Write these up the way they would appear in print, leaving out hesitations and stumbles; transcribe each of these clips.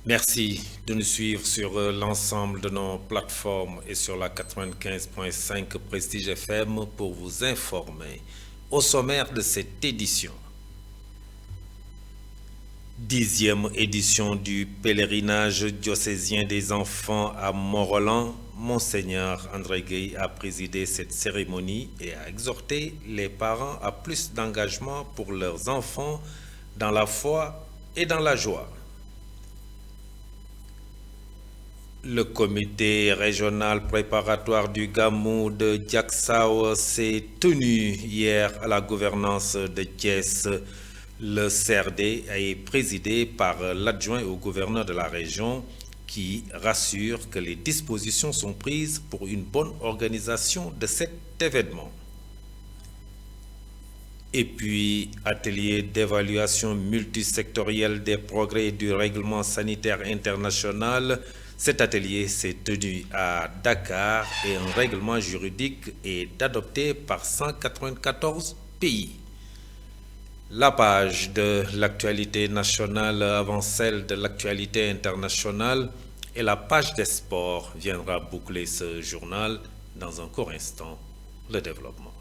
Merci de nous suivre sur l'ensemble de nos plateformes et sur la 95.5 Prestige FM pour vous informer. Au sommaire de cette édition, 10e édition du pèlerinage diocésien des enfants à Mont-Roland, Monseigneur André Gueye a présidé cette cérémonie et a exhorté les parents à plus d'engagement pour leurs enfants dans la foi et dans la joie. Le comité régional préparatoire du Gamou de Diacksao s'est tenu hier à la gouvernance de Thiès. Le CRD est présidé par l'adjoint au gouverneur de la région qui rassure que les dispositions sont prises pour une bonne organisation de cet événement. Et puis, atelier d'évaluation multisectorielle des progrès du règlement sanitaire international. Cet atelier s'est tenu à Dakar et un règlement juridique est adopté par 194 pays. La page de l'actualité nationale avant celle de l'actualité internationale et la page des sports viendra boucler ce journal dans un court instant. Le développement.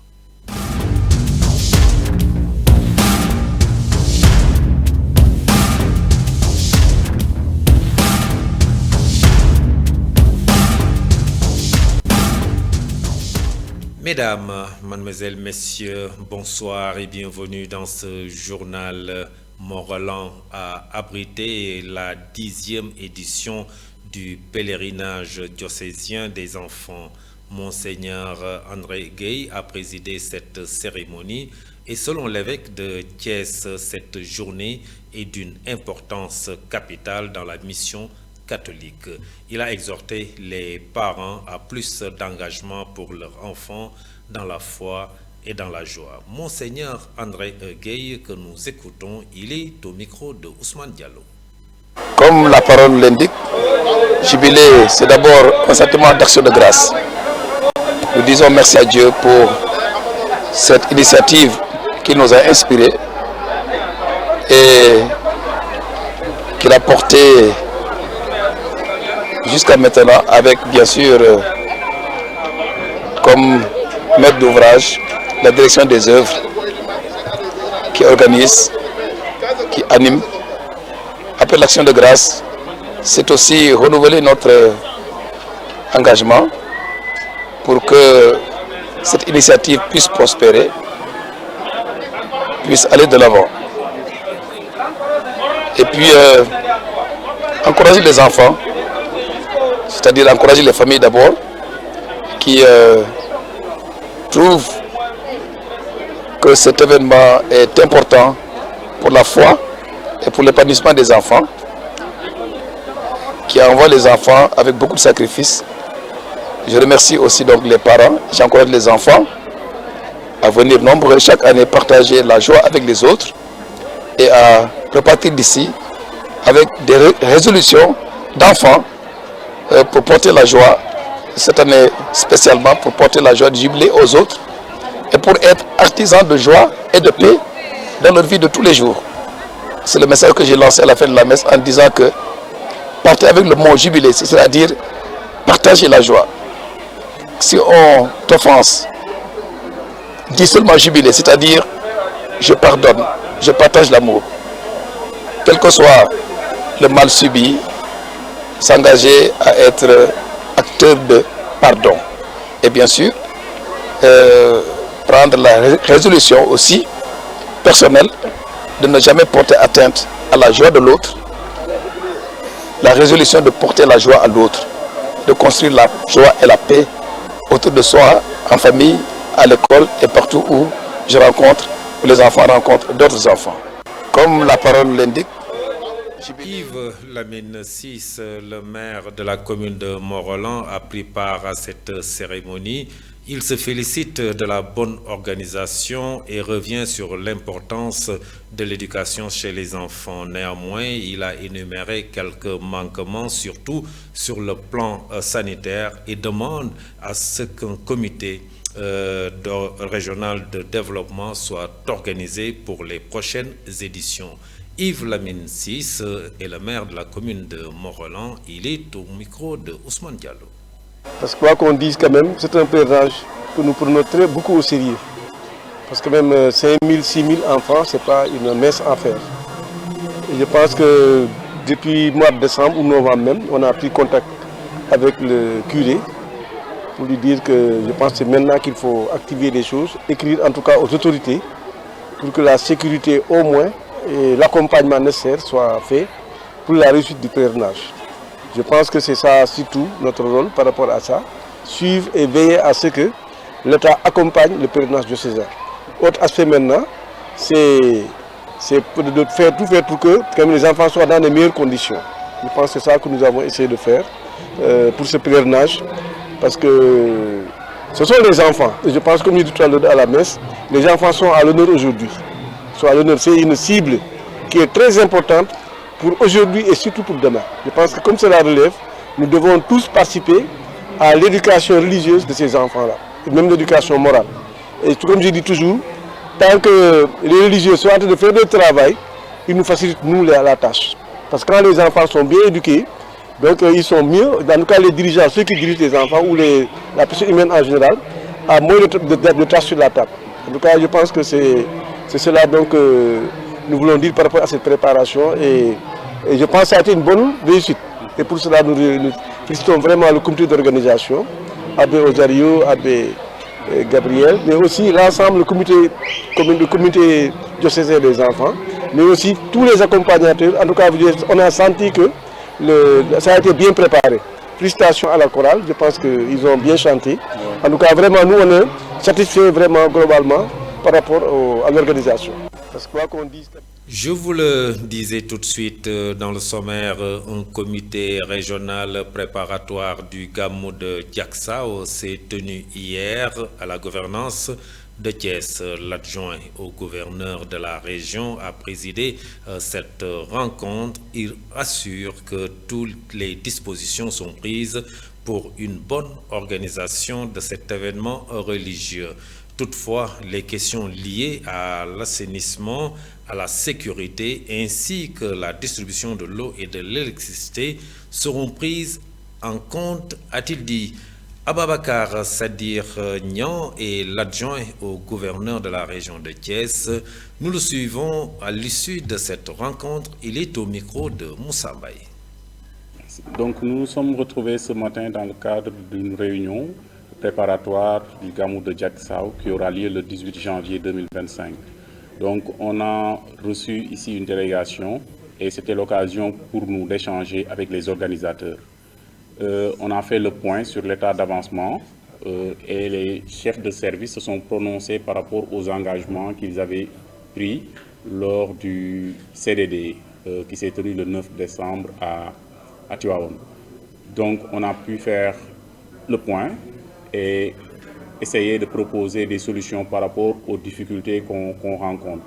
Mesdames, mademoiselles, messieurs, bonsoir et bienvenue dans ce journal. Mont-Roland a abrité la 10e édition du pèlerinage diocésien des enfants. Monseigneur André Gueye a présidé cette cérémonie et selon l'évêque de Thiès, cette journée est d'une importance capitale dans la mission catholique. Il a exhorté les parents à plus d'engagement pour leurs enfants dans la foi et dans la joie. Monseigneur André Gueye, que nous écoutons, il est au micro de Ousmane Diallo. Comme la parole l'indique, jubilé, c'est d'abord un sentiment d'action de grâce. Nous disons merci à Dieu pour cette initiative qui nous a inspirés et qu'il a porté jusqu'à maintenant avec bien sûr comme maître d'ouvrage la direction des œuvres qui organise, qui anime. Après l'action de grâce, c'est aussi renouveler notre engagement pour que cette initiative puisse prospérer, puisse aller de l'avant. Et puis encourager les enfants, c'est-à-dire encourager les familles d'abord, qui trouvent que cet événement est important pour la foi et pour l'épanouissement des enfants, qui envoient les enfants avec beaucoup de sacrifices. Je remercie aussi donc les parents, j'encourage les enfants à venir nombreux chaque année partager la joie avec les autres et à repartir d'ici avec des résolutions d'enfants pour porter la joie, cette année spécialement pour porter la joie du jubilé aux autres et pour être artisans de joie et de paix dans leur vie de tous les jours. C'est le message que j'ai lancé à la fin de la messe en disant que partez avec le mot jubilé, c'est-à-dire partager la joie. Si on t'offense, dis seulement jubilé, c'est-à-dire je pardonne, je partage l'amour. Quel que soit le mal subi, s'engager à être acteur de pardon. Et bien sûr, prendre la résolution aussi personnelle de ne jamais porter atteinte à la joie de l'autre, la résolution de porter la joie à l'autre, de construire la joie et la paix autour de soi, en famille, à l'école et partout où je rencontre, où les enfants rencontrent d'autres enfants. Comme la parole l'indique, Yves Lamine VI, le maire de la commune de Mont-Roland, a pris part à cette cérémonie. Il se félicite de la bonne organisation et revient sur l'importance de l'éducation chez les enfants. Néanmoins, il a énuméré quelques manquements, surtout sur le plan sanitaire, et demande à ce qu'un comité régional de développement soit organisé pour les prochaines éditions. Yves Lamine Ciss est le maire de la commune de Mont-Rolland. Il est au micro de Ousmane Diallo. Parce que quoi qu'on dise quand même, c'est un pèlerinage que nous prenons beaucoup au sérieux. Parce que même 5 000, 6 000 enfants, ce n'est pas une messe à faire. Et je pense que depuis le mois de décembre ou novembre même, on a pris contact avec le curé pour lui dire que je pense que c'est maintenant qu'il faut activer les choses, écrire en tout cas aux autorités pour que la sécurité au moins et l'accompagnement nécessaire soit fait pour la réussite du pèlerinage. Je pense que c'est ça surtout notre rôle par rapport à ça, suivre et veiller à ce que l'État accompagne le pèlerinage diocésain. Autre aspect maintenant, c'est de faire tout pour que les enfants soient dans les meilleures conditions. Je pense que c'est ça que nous avons essayé de faire pour ce pèlerinage, parce que ce sont les enfants. Et je pense, comme je dis tout à l'heure à la messe, les enfants sont à l'honneur aujourd'hui. C'est une cible qui est très importante pour aujourd'hui et surtout pour demain. Je pense que comme cela relève, nous devons tous participer à l'éducation religieuse de ces enfants-là, et même l'éducation morale. Et comme je dis toujours, tant que les religieux sont en train de faire leur travail, ils nous facilitent nous la tâche. Parce que quand les enfants sont bien éduqués, donc ils sont mieux, dans le cas les dirigeants, ceux qui dirigent les enfants ou la personne humaine en général, a moins de tâches sur la table. En tout cas, je pense que c'est cela donc nous voulons dire par rapport à cette préparation et je pense que ça a été une bonne réussite. Et pour cela, nous félicitons vraiment le comité d'organisation, Abbé Ozario, Abbé Gabriel, mais aussi l'ensemble du comité diocésain des enfants, mais aussi tous les accompagnateurs. En tout cas, on a senti que ça a été bien préparé. Félicitations à la chorale, je pense qu'ils ont bien chanté. En tout cas, vraiment, nous, on est satisfaits vraiment globalement par rapport à l'organisation. Parce que quoi qu'on dise... Je vous le disais tout de suite dans le sommaire, un comité régional préparatoire du Gamou de Diacksao s'est tenu hier à la gouvernance de Thiès. L'adjoint au gouverneur de la région a présidé cette rencontre. Il assure que toutes les dispositions sont prises pour une bonne organisation de cet événement religieux. Toutefois, les questions liées à l'assainissement, à la sécurité ainsi que la distribution de l'eau et de l'électricité seront prises en compte, a-t-il dit. Ababakar Sadir Nian est l'adjoint au gouverneur de la région de Thiès. Nous le suivons à l'issue de cette rencontre. Il est au micro de Moussa Mbaye. Donc nous nous sommes retrouvés ce matin dans le cadre d'une réunion préparatoire du Gamou de Diacksao qui aura lieu le 18 janvier 2025. Donc on a reçu ici une délégation et c'était l'occasion pour nous d'échanger avec les organisateurs. On a fait le point sur l'état d'avancement et les chefs de service se sont prononcés par rapport aux engagements qu'ils avaient pris lors du CDD qui s'est tenu le 9 décembre à Tivaouane. Donc on a pu faire le point et essayer de proposer des solutions par rapport aux difficultés qu'on rencontre,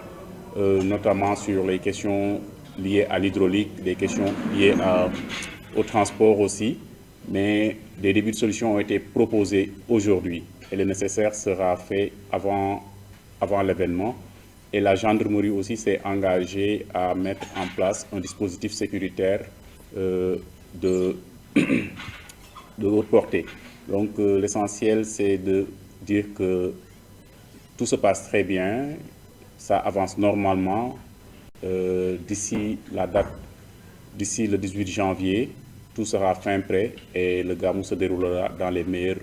notamment sur les questions liées à l'hydraulique, des questions liées au transport aussi, mais des débuts de solutions ont été proposés aujourd'hui et le nécessaire sera fait avant l'événement. Et la gendarmerie aussi s'est engagée à mettre en place un dispositif sécuritaire de haute portée. Donc l'essentiel, c'est de dire que tout se passe très bien, ça avance normalement. D'ici le 18 janvier, tout sera fin prêt et le Gamou se déroulera dans les meilleurs.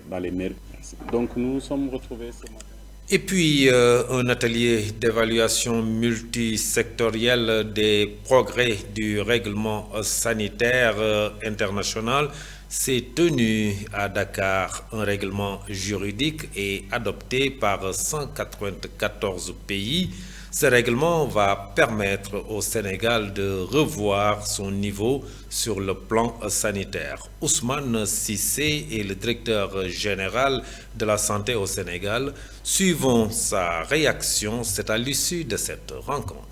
Donc nous nous sommes retrouvés ce matin. Et puis, un atelier d'évaluation multisectorielle des progrès du règlement sanitaire international s'est tenu à Dakar. Un règlement juridique est adopté par 194 pays. Ce règlement va permettre au Sénégal de revoir son niveau sur le plan sanitaire. Ousmane Cissé est le directeur général de la santé au Sénégal. Suivons sa réaction, c'est à l'issue de cette rencontre.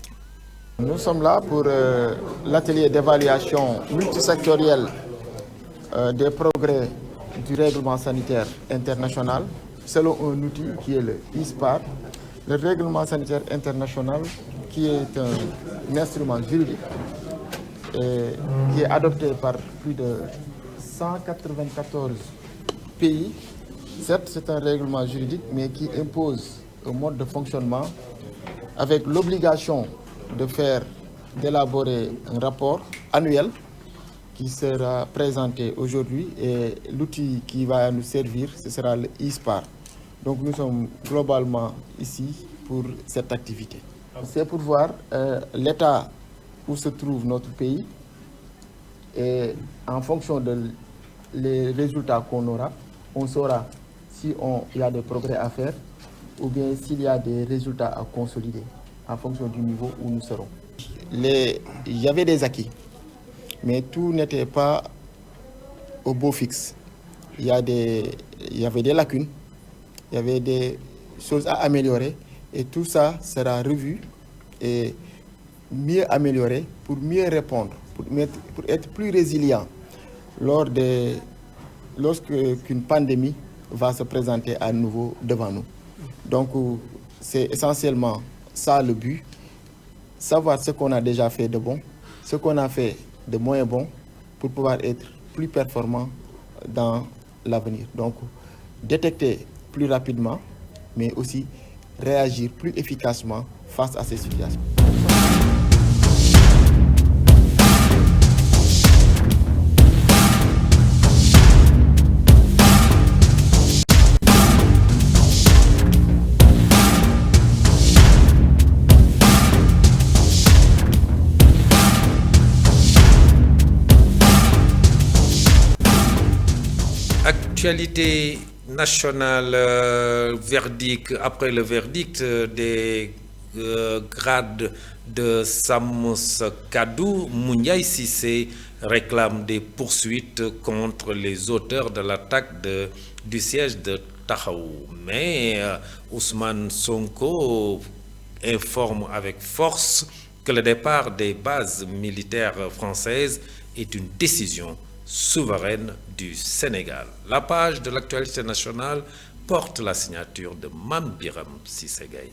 Nous sommes là pour l'atelier d'évaluation multisectorielle des progrès du règlement sanitaire international selon un outil qui est le ISPAR. Le règlement sanitaire international qui est un instrument juridique et qui est adopté par plus de 194 pays. Certes, c'est un règlement juridique, mais qui impose un mode de fonctionnement avec l'obligation d'élaborer un rapport annuel qui sera présenté aujourd'hui, et l'outil qui va nous servir, ce sera le ISPAR. Donc nous sommes globalement ici pour cette activité. C'est pour voir l'état où se trouve notre pays, et en fonction des résultats qu'on aura, on saura si il y a des progrès à faire ou bien s'il y a des résultats à consolider en fonction du niveau où nous serons. Il y avait des acquis, mais tout n'était pas au beau fixe. Il y avait des lacunes, il y avait des choses à améliorer, et tout ça sera revu et mieux amélioré pour mieux répondre, pour être plus résilient lorsqu'une pandémie va se présenter à nouveau devant nous. Donc c'est essentiellement ça le but, savoir ce qu'on a déjà fait de bon, ce qu'on a fait de moins bon, pour pouvoir être plus performant dans l'avenir. Donc détecter plus rapidement, mais aussi réagir plus efficacement face à ces situations. Actualité nationale, verdict, après le verdict des grades de Samos Kadou, Mouniaï Cissé réclame des poursuites contre les auteurs de l'attaque du siège de Tahaou. Mais Ousmane Sonko informe avec force que le départ des bases militaires françaises est une décision souveraine du Sénégal. La page de l'actualité nationale porte la signature de Mame Biram Cissé Gaye.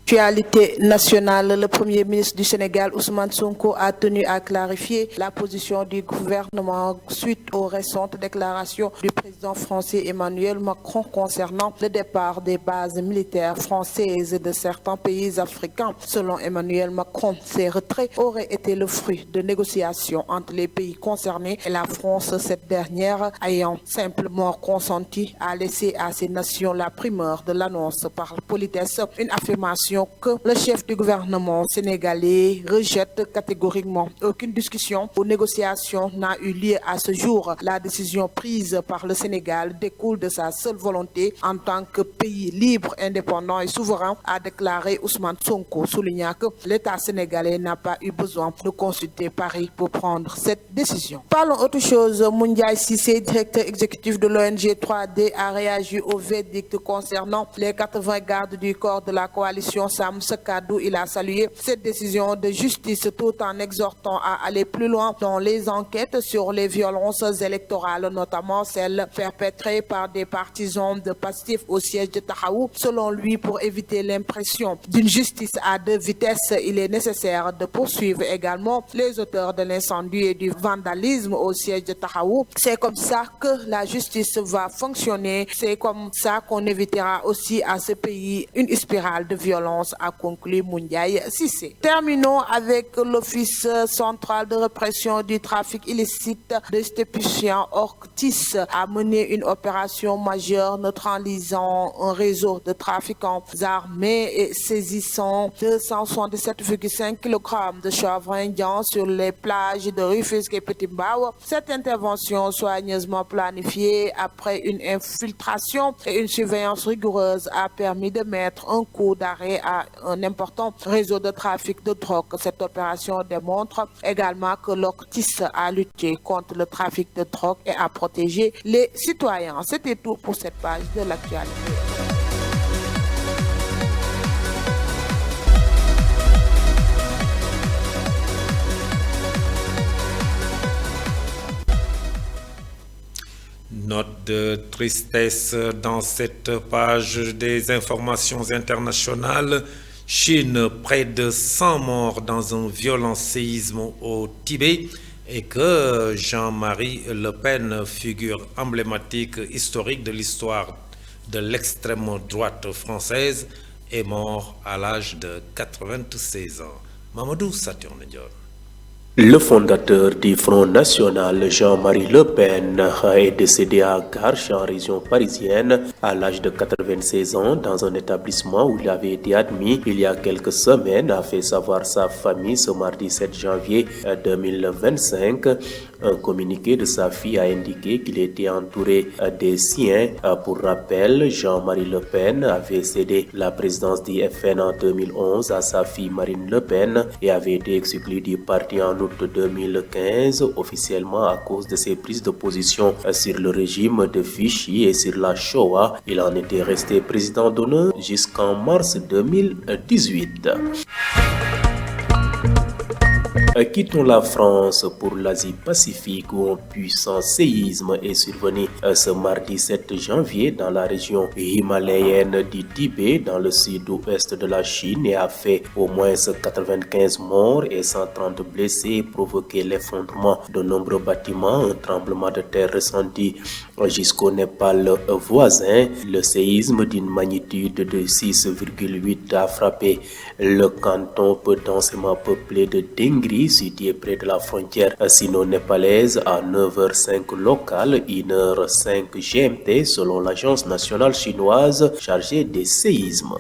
Actualité nationale, le Premier ministre du Sénégal, Ousmane Sonko, a tenu à clarifier la position du gouvernement suite aux récentes déclarations du président français Emmanuel Macron concernant le départ des bases militaires françaises de certains pays africains. Selon Emmanuel Macron, ces retraits auraient été le fruit de négociations entre les pays concernés et la France, cette dernière ayant simplement consenti à laisser à ces nations la primeur de l'annonce par politesse, une affirmation que le chef du gouvernement sénégalais rejette catégoriquement. Aucune discussion ou négociation n'a eu lieu à ce jour. La décision prise par le Sénégal découle de sa seule volonté en tant que pays libre, indépendant et souverain, a déclaré Ousmane Sonko, soulignant que l'État sénégalais n'a pas eu besoin de consulter Paris pour prendre cette décision. Parlons autre chose. Mouniaï Cissé, directeur exécutif de l'ONG 3D, a réagi au verdict concernant les 80 gardes du corps de la coalition Samos Kadou. Il a salué cette décision de justice tout en exhortant à aller plus loin dans les enquêtes sur les violences électorales, notamment celles perpétrées par des partisans de Pastef au siège de Tahaou. Selon lui, pour éviter l'impression d'une justice à deux vitesses, il est nécessaire de poursuivre également les auteurs de l'incendie et du vandalisme au siège de Tahaou. C'est comme ça que la justice va fonctionner. C'est comme ça qu'on évitera aussi à ce pays une spirale de violence, a conclu Mouniaï Cissé. Terminons avec l'Office central de répression du trafic illicite de stupéfiants OCRTIS a mené une opération majeure neutralisant un réseau de trafiquants armés et saisissant 277,5 kg de chanvre indien sur les plages de Rufisque et Petit Mbao. Cette intervention soigneusement planifiée après une infiltration et une surveillance rigoureuse a permis de mettre un coup d'arrêt à un important réseau de trafic de drogue. Cette opération démontre également que l'OCRTIS a lutté contre le trafic de drogue et a protégé les citoyens. C'était tout pour cette page de l'actualité. Note de tristesse dans cette page des informations internationales. Chine, près de 100 morts dans un violent séisme au Tibet et que Jean-Marie Le Pen, figure emblématique historique de l'histoire de l'extrême droite française, est mort à l'âge de 96 ans. Mamadou Saturne Dior. Le fondateur du Front National, Jean-Marie Le Pen, est décédé à Garches, en région parisienne, à l'âge de 96 ans, dans un établissement où il avait été admis il y a quelques semaines, a fait savoir sa famille ce mardi 7 janvier 2025. Un communiqué de sa fille a indiqué qu'il était entouré des siens. Pour rappel, Jean-Marie Le Pen avait cédé la présidence du FN en 2011 à sa fille Marine Le Pen et avait été exclu du parti en août 2015, officiellement à cause de ses prises de position sur le régime de Vichy et sur la Shoah. Il en était resté président d'honneur jusqu'en mars 2018. Quittons la France pour l'Asie-Pacifique où un puissant séisme est survenu ce mardi 7 janvier dans la région himalayenne du Tibet, dans le sud-ouest de la Chine, et a fait au moins 95 morts et 130 blessés et provoqué l'effondrement de nombreux bâtiments. Un tremblement de terre ressenti jusqu'au Népal voisin. Le séisme d'une magnitude de 6,8 a frappé le canton peu densément peuplé de Dengri, situé près de la frontière sino-népalaise, à 9h05 locale, 1h05 GMT, selon l'agence nationale chinoise chargée des séismes.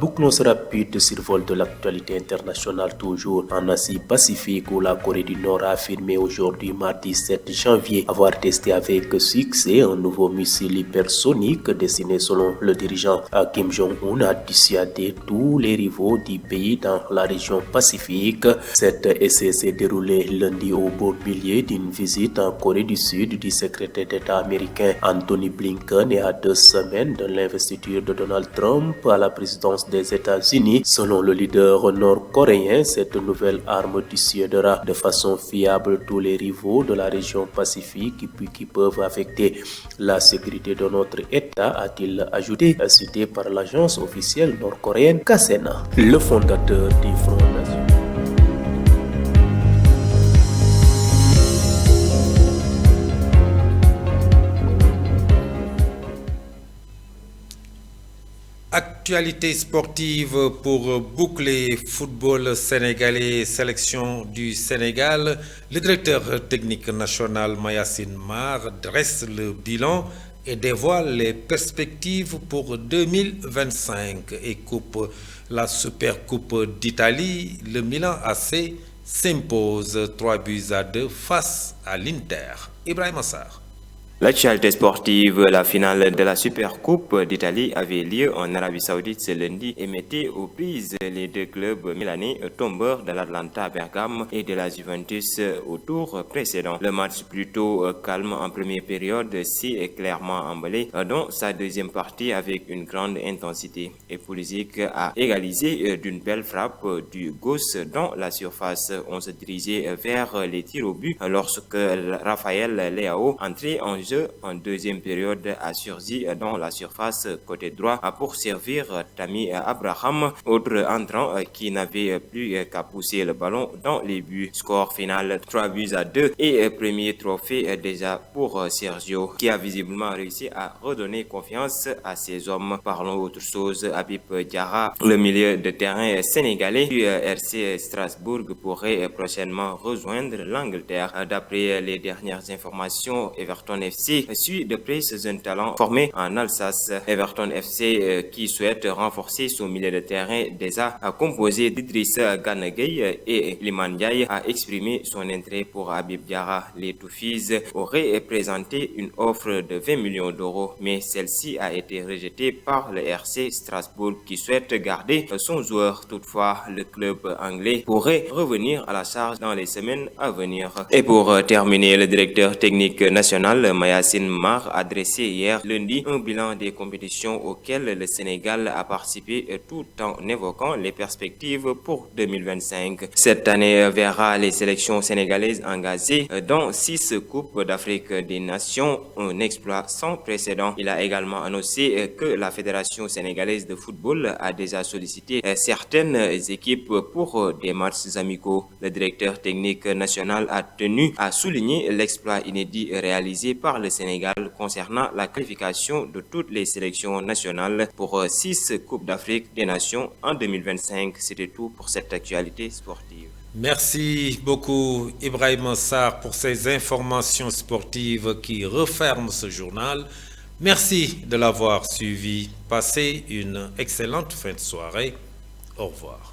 Bouclons ce rapide survol de l'actualité internationale, toujours en Asie-Pacifique, où la Corée du Nord a affirmé aujourd'hui, mardi 7 janvier, avoir testé avec succès un nouveau missile hypersonique destiné, selon le dirigeant Kim Jong-un, à dissuader tous les rivaux du pays dans la région Pacifique. Cet essai s'est déroulé lundi au beau milieu d'une visite en Corée du Sud du secrétaire d'État américain Anthony Blinken et à 2 semaines de l'investiture de Donald Trump à la présidence des États-Unis. Selon le leader nord-coréen, cette nouvelle arme dissuadera de façon fiable tous les rivaux de la région Pacifique qui peuvent affecter la sécurité de notre État, a-t-il ajouté, cité par l'agence officielle nord-coréenne KSENA. Le fondateur du Front National. Actualité sportive pour boucler football sénégalais, sélection du Sénégal. Le directeur technique national Mayacine Mar dresse le bilan et dévoile les perspectives pour 2025 et coupe la Super Coupe d'Italie. Le Milan AC s'impose 3-2 face à l'Inter. Ibrahim Assar. L'actualité sportive, la finale de la Super Coupe d'Italie avait lieu en Arabie Saoudite ce lundi et mettait aux prises les deux clubs milanais tombeurs de l'Atalanta Bergame et de la Juventus au tour précédent. Le match plutôt calme en première période s'est clairement emballé dans sa deuxième partie avec une grande intensité. Et Pulisic a égalisé d'une belle frappe du gauche dans la surface. On se dirigeait vers les tirs au but lorsque Raphaël Leao entrait en jeu en deuxième période a surgi dans la surface côté droit pour servir Tammy Abraham, autre entrant qui n'avait plus qu'à pousser le ballon dans les buts. Score final 3-2 et premier trophée déjà pour Sergio, qui a visiblement réussi à redonner confiance à ses hommes. Parlons autre chose. Habib Diarra, le milieu de terrain sénégalais du RC Strasbourg, pourrait prochainement rejoindre l'Angleterre. D'après les dernières informations, Everton FC suit de près ce jeune talent formé en Alsace. Everton FC qui souhaite renforcer son milieu de terrain déjà composé d'Idrissa Gana Gueye et Liman Ndiaye a exprimé son intérêt pour Habib Diarra. Les Toufis auraient présenté une offre de 20 millions d'euros, mais celle-ci a été rejetée par le RC Strasbourg qui souhaite garder son joueur. Toutefois, le club anglais pourrait revenir à la charge dans les semaines à venir. Et pour terminer, le directeur technique national Mayacine Mar a dressé hier lundi un bilan des compétitions auxquelles le Sénégal a participé tout en évoquant les perspectives pour 2025. Cette année verra les sélections sénégalaises engagées dans 6 Coupes d'Afrique des Nations, un exploit sans précédent. Il a également annoncé que la Fédération sénégalaise de football a déjà sollicité certaines équipes pour des matchs amicaux. Le directeur technique national a tenu à souligner l'exploit inédit réalisé par le Sénégal concernant la qualification de toutes les sélections nationales pour 6 Coupes d'Afrique des Nations en 2025. C'était tout pour cette actualité sportive. Merci beaucoup Ibrahim Sarr pour ces informations sportives qui referment ce journal. Merci de l'avoir suivi. Passez une excellente fin de soirée. Au revoir.